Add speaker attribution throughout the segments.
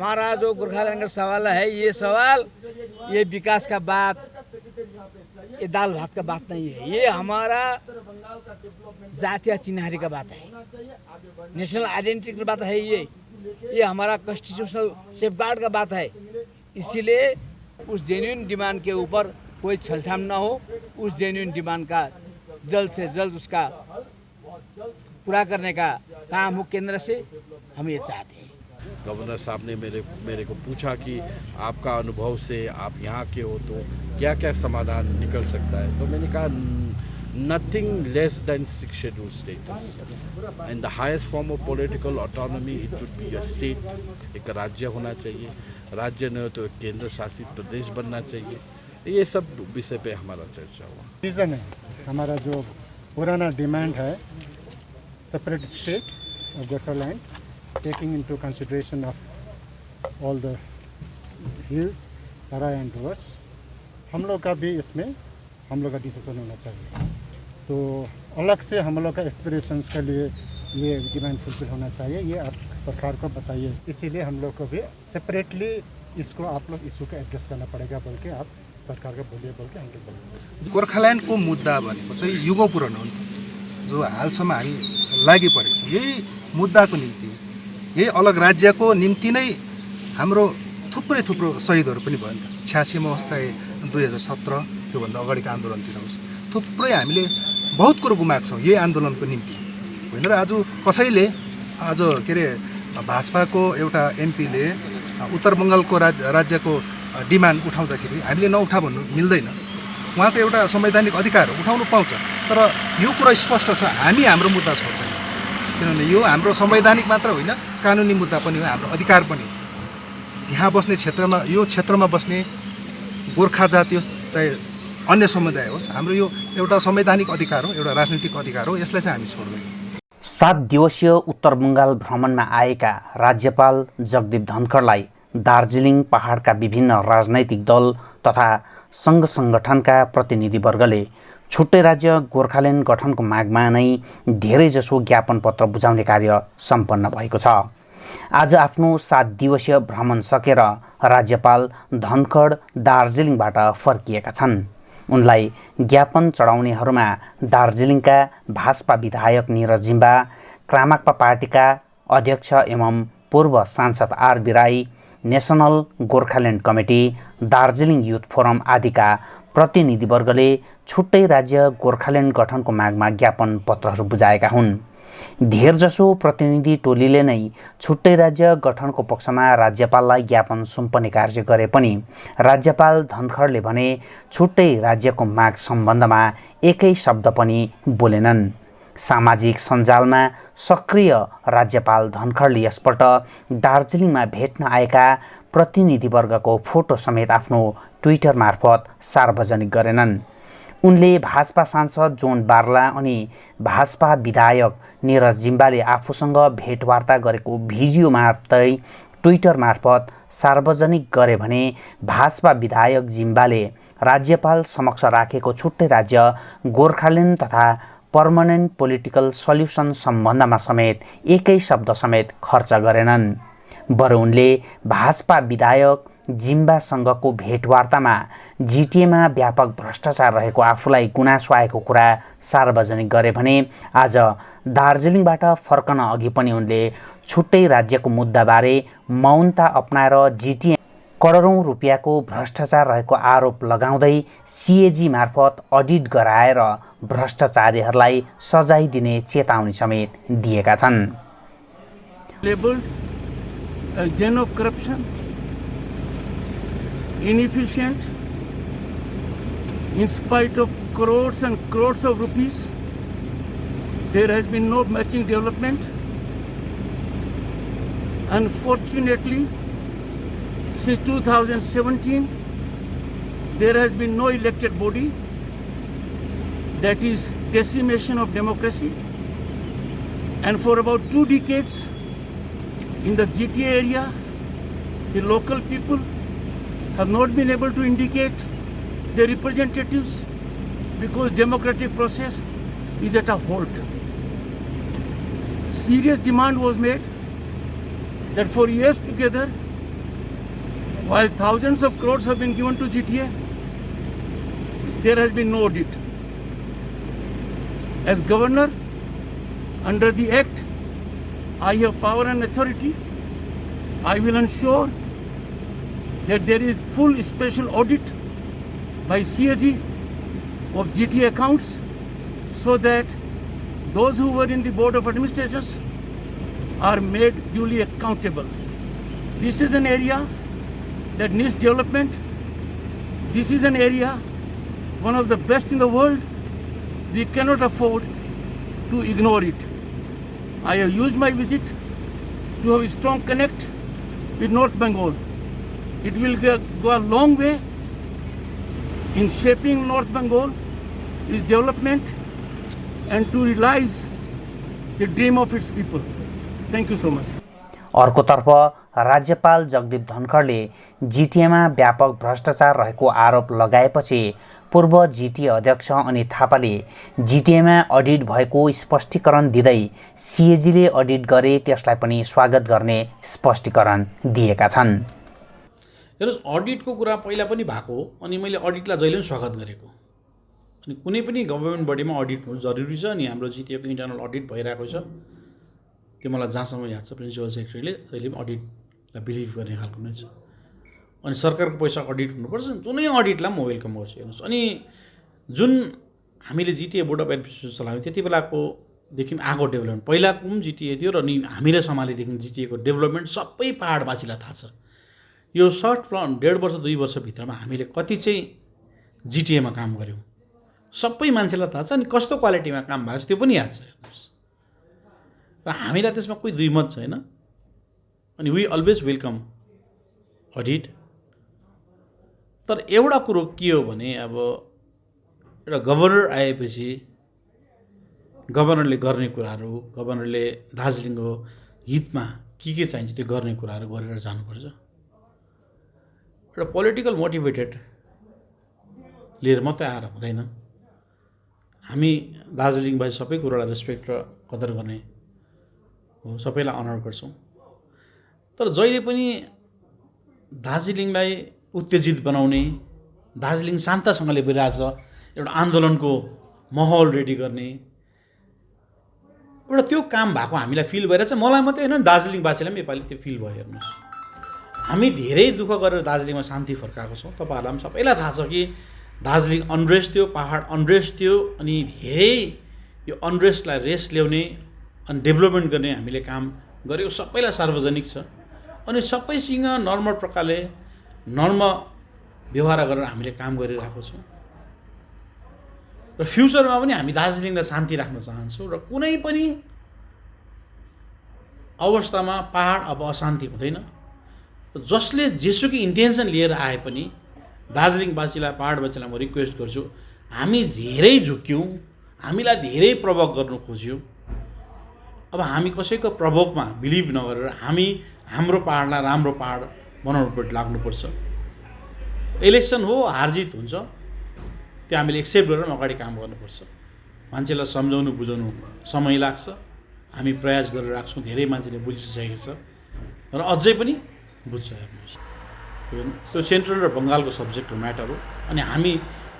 Speaker 1: हमारा जो गोरखालैंड का सवाल है, ये सवाल ये विकास का बात, ये दाल भात का बात नहीं है। ये हमारा जातीय चिन्हारी का बात है, नेशनल आइडेंटिटी की बात है। ये हमारा कॉन्स्टिट्यूशनल सेफगार्ड का बात है। इसीलिए उस जेन्युइन डिमांड के ऊपर कोई छलछाम ना हो। उस जेन्युइन डिमांड का जल्द से जल्द उसका पूरा करने का काम हो केंद्र से, हम ये चाहते हैं।
Speaker 2: गवर्नर साहब ने मेरे को पूछा कि आपका अनुभव से, आप यहाँ के हो तो क्या क्या समाधान निकल सकता है, तो मैंने कहा nothing less than 6 schedule status and the highest form of political autonomy it would be a state. एक राज्य होना चाहिए, राज्य नहीं हो तो एक केंद्र शासित प्रदेश बनना चाहिए। ये सब विषय पे हमारा चर्चा हुआ।
Speaker 3: रीज़न है हमारा जो पुराना डिमांड है, separate state of Gorkhaland, taking into consideration of all the hills, Terai and reverse, हम लोग का भी इसमें हम लोग का डिसीजन होना चाहिए। तो अलग से हम लोग का एस्पिरेशंस के लिए ये डिमांड फुलफिल होना चाहिए, ये आप सरकार को बताइए। इसीलिए हम लोग को भी सेपरेटली इसको आप लोग इशू को एड्रेस करना पड़ेगा बोल के आप सरकार को बोलिए बोल के हामीले बोल्नु।
Speaker 4: गोर्खाल्यान्डको मुद्दा भनेको चाहिँ युगौँ पुरानो हो नि त, जो हालसम्म हामी लागि परेको छौँ। यही मुद्दाको निम्ति, यही अलग राज्यको निम्ति नै हाम्रो थुप्रो शहीदहरू पनि भयो नि त। 86 मा होस् चाहे 2017 त्योभन्दा अगाडिको आन्दोलनतिर होस्, थुप्रै हामीले बहुत कुरो गुमाएको छौँ यही आन्दोलनको निम्ति होइन र। आज कसैले आज के अरे भाजपाको एउटा एमपीले उत्तर बङ्गालको राज्यको डिमान्ड उठाउँदाखेरि हामीले नउठा भन्नु मिल्दैन। उहाँको एउटा संवैधानिक अधिकार हो, उठाउनु पाउँछ। तर यो कुरा स्पष्ट छ, हामी हाम्रो मुद्दा छोड्दैन, किनभने यो हाम्रो संवैधानिक मात्र होइन, कानुनी मुद्दा पनि हो, हाम्रो अधिकार पनि। यहाँ बस्ने क्षेत्रमा, यो क्षेत्रमा बस्ने गोर्खा जाति होस् चाहे अन्य समुदाय होस्, हाम्रो यो एउटा संवैधानिक अधिकार हो, एउटा राजनीतिक अधिकार हो, यसलाई चाहिँ हामी छोड्दैनौँ।
Speaker 5: 7 दिवसीय उत्तर बङ्गाल भ्रमणमा आएका राज्यपाल जगदीप धनखडलाई दार्जिलिङ पहाडका विभिन्न राजनैतिक दल तथा सङ्घ सङ्गठनका प्रतिनिधिवर्गले छुट्टै राज्य गोर्खाल्यान्ड गठनको मागमा नै धेरैजसो ज्ञापन पत्र बुझाउने कार्य सम्पन्न भएको छ। आज आफ्नो 7 दिवसीय भ्रमण सकेर राज्यपाल धनखड दार्जिलिङबाट फर्किएका छन्। उनलाई ज्ञापन चढाउनेहरूमा दार्जिलिङका भाजपा विधायक निरज जिम्बा, क्रामाक्पा पार्टीका अध्यक्ष एवं पूर्व सांसद RB Rai, national Gorkhaland committee, Darjeeling youth forum आदिका प्रतिनिधिवर्गले छुट्टै राज्य गोर्खाल्यान्ड गठनको मागमा ज्ञापन पत्रहरू बुझाएका हुन्। धेरजसो प्रतिनिधि टोलीले नै छुट्टै राज्य गठनको पक्षमा राज्यपाललाई ज्ञापन सुम्पने कार्य गरे पनि राज्यपाल धनखडले भने छुट्टै राज्यको माग सम्बन्धमा एकै शब्द पनि बोलेनन्। सामाजिक सञ्जालमा सक्रिय राज्यपाल धनखडले यसपल्ट दार्जिलिङमा भेट्न आएका प्रतिनिधिवर्गको फोटो समेत आफ्नो ट्विटर मार्फत सार्वजनिक गरेनन्। उनले भाजपा सांसद जोन बार्ला अनि भाजपा विधायक निरज जिम्बाले आफूसँग भेटवार्ता गरेको भिडियो मात्रै ट्विटर मार्फत सार्वजनिक गरे भने भाजपा विधायक जिम्बाले राज्यपाल समक्ष राखेको छुट्टै राज्य गोर्खाल्यान्ड तथा पर्मनेन्ट पोलिटिकल सल्युसन सम्बन्धमा समेत एकै शब्द समेत खर्च गरेनन्। बरु उनले भाजपा विधायक जिम्बासँगको भेटवार्तामा जिटिएमा व्यापक भ्रष्टाचार रहेको आफूलाई गुनासो आएको कुरा सार्वजनिक गरे भने आज दार्जिलिङबाट फर्कन अघि पनि उनले छुट्टै राज्यको मुद्दाबारे मौनता अपनाएर जिटिए करोडौं रुपियाँको भ्रष्टाचार रहेको आरोप लगाउँदै सिएजी मार्फत अडिट गराएर भ्रष्टाचारीहरूलाई सजाय दिने चेतावनी समेत दिएका छन्।
Speaker 6: Den of corruption, inefficient, in spite of crores and crores of rupees, there has been no matching development. Unfortunately, since 2017, there has been no elected body. That is decimation of democracy. And for about 2 decades, in the GTA area, the local people have not been able to indicate their representatives because democratic process is at a halt. Serious demand was made that for years together While thousands of crores have been given to GTA, there has been no audit. As governor, under the Act, I have power and authority. I will ensure that there is full special audit by CAG of GTA accounts, so that those who were in the board of administrators are made duly accountable. This is an area that needs development. This is an area, one of the best in the world. We cannot afford to ignore it. I have used my visit to have a strong connect with North Bengal. It will go a long way in shaping North Bengal, its development, and to realize the dream of its people. Thank you so much.
Speaker 5: अर्कोतर्फ राज्यपाल जगदीप धनखडले जिटिएमा व्यापक भ्रष्टाचार रहेको आरोप लगाएपछि पूर्व जिटिए अध्यक्ष अनित थापाले जिटिएमा अडिट भएको स्पष्टीकरण दिँदै सिएजीले अडिट गरे त्यसलाई पनि स्वागत गर्ने स्पष्टीकरण दिएका छन्।
Speaker 7: हेर्नुस्, अडिटको कुरा पहिला पनि भएको हो अनि मैले अडिटलाई जहिले पनि स्वागत गरेको। अनि कुनै पनि गभर्नमेन्ट बडीमा अडिट हुनु जरुरी छ। अनि हाम्रो जिटिएको इन्टरनल अडिट भइरहेको छ। त्यो मलाई जहाँसम्म याद छ प्रिन्सिपल सेक्रेटरीले जहिले पनि अडिटलाई बिलिभ गर्ने खालको नै छ। अनि सरकारको पैसा अडिट हुनुपर्छ, जुनै अडिटलाई म वेलकम गर्छु। हेर्नुहोस्, अनि जुन हामीले जिटिए बोर्ड अफ एडमिनिस्ट्रेसन चलायौँ त्यति बेलाकोदेखि आएको डेभलपमेन्ट, पहिलाको पनि जिटिए थियो र अनि हामीले सम्हालेदेखि जिटिएको डेभलपमेन्ट सबै पहाडवासीलाई थाहा छ। यो सर्ट 1.5 वर्ष 2 वर्षभित्रमा हामीले कति चाहिँ जिटिएमा काम गऱ्यौँ सबै मान्छेलाई थाहा छ। अनि कस्तो क्वालिटीमा काम भएको छ त्यो पनि याद छ। हेर्नुहोस्, र हामीलाई त्यसमा कोही दुई मत छैन। अनि वी अलवेज वेलकम अडिट। तर एउटा कुरो के हो भने अब एउटा गभर्नर आएपछि गभर्नरले गर्ने कुराहरू, गभर्नरले दार्जिलिङको हितमा के चाहिन्छ त्यो गर्ने कुराहरू गरेर जानुपर्छ। एउटा पोलिटिकल मोटिभेटेड लिएर मात्रै आएर हुँदैन। हामी दार्जिलिङबासी सबै कुरालाई रेस्पेक्ट र कदर गर्ने हो, सबैलाई अनर गर्छौँ। तर जहिले पनि दार्जिलिङलाई उत्तेजित बनाउने, दार्जिलिङ शान्तसँगले भइरहेछ एउटा आन्दोलनको माहौल रेडी गर्ने एउटा त्यो काम भएको हामीलाई फिल भइरहेछ। मलाई मात्रै होइन, दार्जिलिङवासीलाई पनि नेपाली त्यो फिल भयो। हेर्नुहोस्, हामी धेरै दुःख गरेर दार्जिलिङमा शान्ति फर्काएको छौँ। तपाईँहरूलाई पनि सबैलाई थाहा छ कि दार्जिलिङ अनरेस्ट थियो, पहाड अनरेस्ट थियो। अनि धेरै यो अनरेस्टलाई रेस्ट ल्याउने अनि डेभलपमेन्ट गर्ने हामीले काम गरेको सबैलाई सार्वजनिक छ। अनि सबैसँग नर्मल प्रकारले नर्म व्यवहार गरेर हामीले काम गरिरहेको छौँ। र फ्युचरमा पनि हामी दार्जिलिङलाई शान्ति राख्न चाहन्छौँ। र कुनै पनि अवस्थामा पहाड अब अशान्ति हुँदैन। जसले जेसुकै इन्टेन्सन लिएर आए पनि दार्जिलिङवासीलाई, पहाडवासीलाई म रिक्वेस्ट गर्छु, हामी धेरै झुक्यौँ, हामीलाई धेरै प्रभोक गर्नु खोज्यो। अब हामी कसैको प्रभोकमा बिलिभ नगरेर हामी हाम्रो पहाडलाई राम्रो पहाड बनाउनुपट्टि लाग्नुपर्छ। इलेक्सन हो, हारजित हुन्छ, त्यो हामीले एक्सेप्ट गरेर अगाडि काम गर्नुपर्छ। मान्छेलाई सम्झाउनु बुझाउनु समय लाग्छ। हामी प्रयास गरिरहेको छौँ, धेरै मान्छेले बुझिसकेको छ र अझै पनि बुझ्छ। हेर्नुहोस्, त्यो सेन्ट्रल र बङ्गालको सब्जेक्ट म्याटर हो। अनि हामी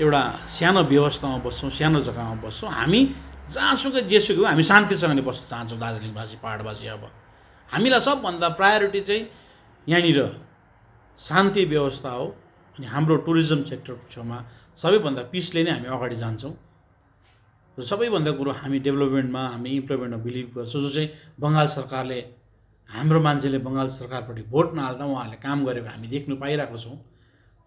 Speaker 7: एउटा सानो व्यवस्थामा बस्छौँ, सानो जग्गामा बस्छौँ। हामी जहाँसुकै जेसुकै हो हामी शान्तिसँगले बस्न चाहन्छौँ दार्जिलिङवासी, पहाडवासी। अब हामीलाई सबभन्दा प्रायोरिटी चाहिँ यहाँनिर शान्ति व्यवस्था हो। अनि हाम्रो टुरिज्म सेक्टरको छेउमा सबैभन्दा पिसले नै हामी अगाडि जान्छौँ। र सबैभन्दा कुरो हामी डेभलपमेन्टमा, हामी इम्प्लोइमेन्टमा बिलिभ गर्छौँ। जो चाहिँ बङ्गाल सरकारले, हाम्रो मान्छेले बङ्गाल सरकारपट्टि भोट नहाल्दा उहाँहरूले काम गरेको हामी देख्नु पाइरहेको छौँ।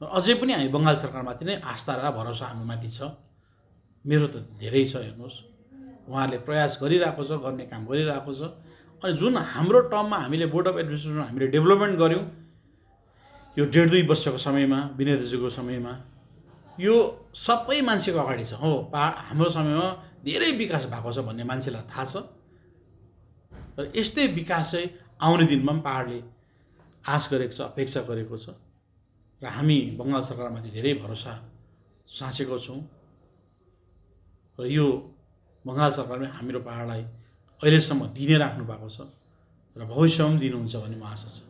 Speaker 7: र अझै पनि हामी बङ्गाल सरकारमाथि नै आस्था र भरोसा हामीमाथि छ। मेरो त धेरै छ। हेर्नुहोस्, उहाँहरूले प्रयास गरिरहेको छ, गर्ने काम गरिरहेको छ। अनि जुन हाम्रो टर्ममा हामीले बोर्ड अफ एडमिनिस्ट्रेसन हामीले डेभलपमेन्ट गऱ्यौँ यो 1.5-2 वर्षको समयमा, विनय दाजुको समयमा, यो सबै मान्छेको अगाडि छ। हो, हाम्रो समयमा धेरै विकास भएको छ भन्ने मान्छेलाई थाहा छ। र यस्तै विकास चाहिँ आउने दिनमा पनि पहाडले आश गरेको छ, अपेक्षा गरेको छ। र हामी बङ्गाल सरकारमाथि धेरै भरोसा साँचेको छौँ। र यो बङ्गाल सरकारले हाम्रो पहाडलाई अहिलेसम्म दिनै राख्नु भएको छ र भविष्यमा पनि दिनुहुन्छ भन्ने म आशा छ।